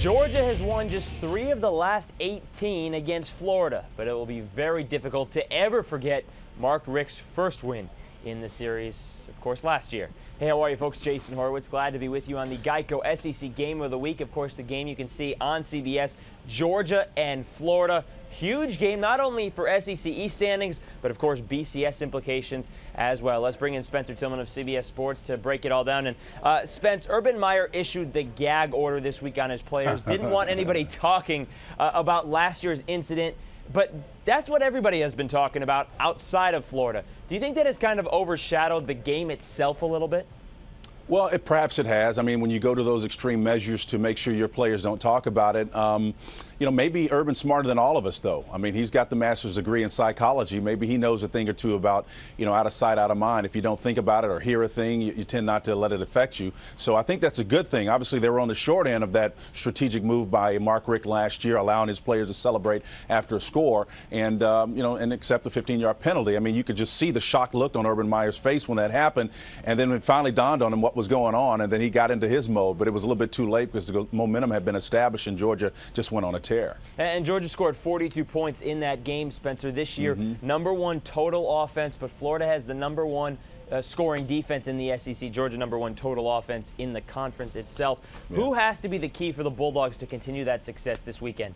Georgia has won just 3 of the last 18 against Florida, but it will be very difficult to ever forget Mark Richt's first win in the series, of course, last year. Hey, how are you, folks? Jason Horowitz, glad to be with you on the GEICO SEC Game of the Week. Of course, the game you can see on CBS, Georgia and Florida. Huge game, not only for SEC East standings, but of course BCS implications as well. Let's bring in Spencer Tillman of CBS Sports to break it all down. And Spence, Urban Meyer issued the gag order this week on his players. Didn't want anybody talking about last year's incident, but that's what everybody has been talking about outside of Florida. Do you think that has kind of overshadowed the game itself a little bit? Well, perhaps it has. I mean, when you go to those extreme measures to make sure your players don't talk about it, maybe Urban's smarter than all of us, though. I mean, he's got the master's degree in psychology. Maybe he knows a thing or two about, out of sight, out of mind. If you don't think about it or hear a thing, you tend not to let it affect you. So I think that's a good thing. Obviously, they were on the short end of that strategic move by Mark Richt last year, allowing his players to celebrate after a score and accept the 15-yard penalty. I mean, you could just see the shocked look on Urban Meyer's face when that happened. And then it finally dawned on him what was going on, and then he got into his mode. But it was a little bit too late because the momentum had been established, and Georgia just went on a tear. And Georgia scored 42 points in that game, Spencer, this year. #1 total offense, but Florida has the #1 scoring defense in the SEC. Georgia #1 total offense in the conference itself. Yeah. Who has to be the key for the Bulldogs to continue that success this weekend?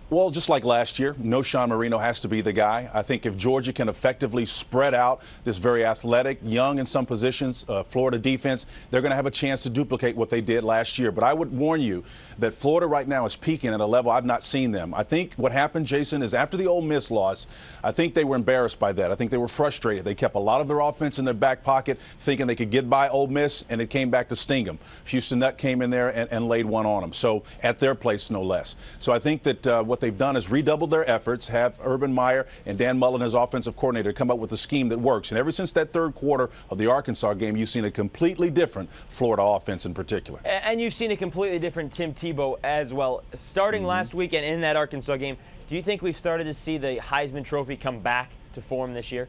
Well, just like last year, Sean Marino has to be the guy. I think if Georgia can effectively spread out this very athletic, young in some positions, Florida defense, they're going to have a chance to duplicate what they did last year. But I would warn you that Florida right now is peaking at a level I've not seen them. I think what happened, Jason, is after the Ole Miss loss, I think they were embarrassed by that. I think they were frustrated. They kept a lot of their offense in their back pocket, thinking they could get by Ole Miss, and it came back to sting them. Houston Nutt came in there and laid one on them. So at their place, no less. So I think that what they've done is redoubled their efforts, have Urban Meyer and Dan Mullen, his offensive coordinator, come up with a scheme that works. And ever since that third quarter of the Arkansas game, you've seen a completely different Florida offense in particular. And you've seen a completely different Tim Tebow as well. Starting last weekend in that Arkansas game, do you think we've started to see the Heisman Trophy come back to form this year?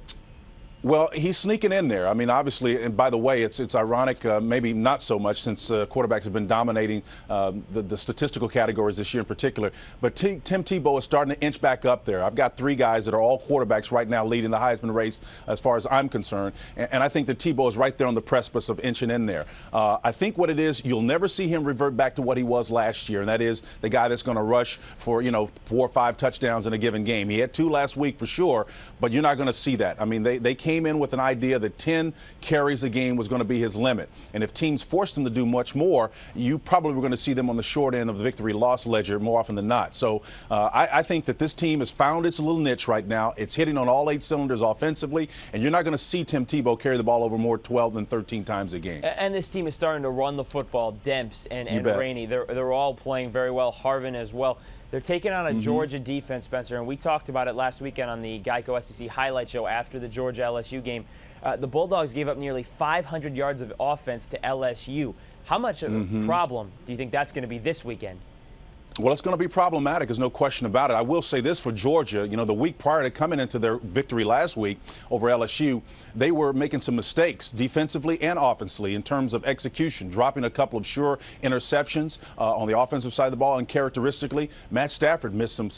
Well, he's sneaking in there. I mean, obviously, and by the way, it's ironic, maybe not so much since quarterbacks have been dominating the statistical categories this year in particular. But Tim Tebow is starting to inch back up there. I've got 3 guys that are all quarterbacks right now leading the Heisman race as far as I'm concerned. And I think that Tebow is right there on the precipice of inching in there. I think what it is, you'll never see him revert back to what he was last year, and that is the guy that's going to rush for, 4 or 5 touchdowns in a given game. He had 2 last week for sure, but you're not going to see that. I mean, they came in with an idea that 10 carries a game was going to be his limit. And if teams forced him to do much more, you probably were going to see them on the short end of the victory-loss ledger more often than not. So I think that this team has found its little niche right now. It's hitting on all 8 cylinders offensively, and you're not going to see Tim Tebow carry the ball over more 12 than 13 times a game. And this team is starting to run the football. Demps and Rainey, they're all playing very well. Harvin as well. They're taking on a Georgia defense, Spencer, and we talked about it last weekend on the GEICO SEC highlight show after the Georgia-LSU game. The Bulldogs gave up nearly 500 yards of offense to LSU. How much of a problem do you think that's going to be this weekend? Well, it's going to be problematic. There's no question about it. I will say this for Georgia. The week prior to coming into their victory last week over LSU, they were making some mistakes defensively and offensively in terms of execution, dropping a couple of sure interceptions on the offensive side of the ball. And characteristically, Matt Stafford missed some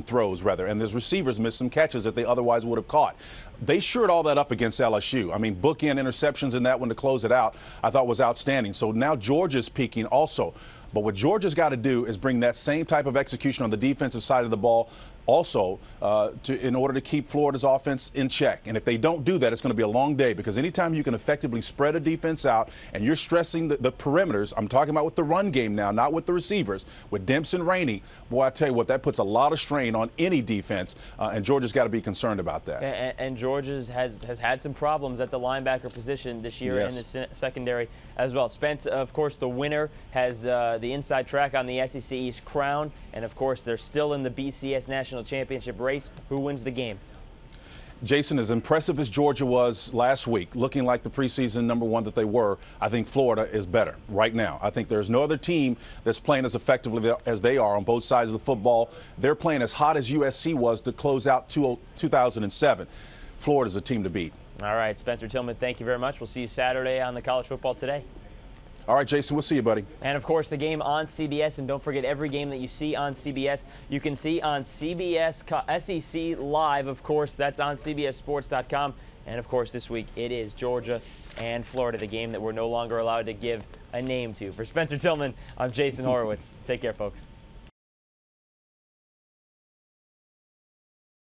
throws, and his receivers missed some catches that they otherwise would have caught. They shored all that up against LSU. I mean, bookend interceptions in that one to close it out, I thought was outstanding. So now Georgia's peaking also. But what Georgia's got to do is bring that same type of execution on the defensive side of the ball also in order to keep Florida's offense in check. And if they don't do that, it's going to be a long day, because anytime you can effectively spread a defense out and you're stressing the perimeters, I'm talking about with the run game now, not with the receivers, with Demps and Rainey, boy, I tell you what, that puts a lot of strain on any defense, and Georgia's got to be concerned about that. And Georgia has had some problems at the linebacker position this year in the secondary as well. Spence, of course, the winner has the inside track on the SEC East crown, and of course they're still in the BCS National Championship race. Who wins the game? Jason, as impressive as Georgia was last week, looking like the preseason #1 that they were, I think Florida is better right now. I think there's no other team that's playing as effectively as they are on both sides of the football. They're playing as hot as USC was to close out 2007. Florida's a team to beat. All right, Spencer Tillman, thank you very much. We'll see you Saturday on the College Football Today. All right, Jason, we'll see you, buddy. And, of course, the game on CBS. And don't forget, every game that you see on CBS, you can see on CBS SEC Live. Of course, that's on CBSSports.com. And, of course, this week it is Georgia and Florida, the game that we're no longer allowed to give a name to. For Spencer Tillman, I'm Jason Horowitz. Take care, folks.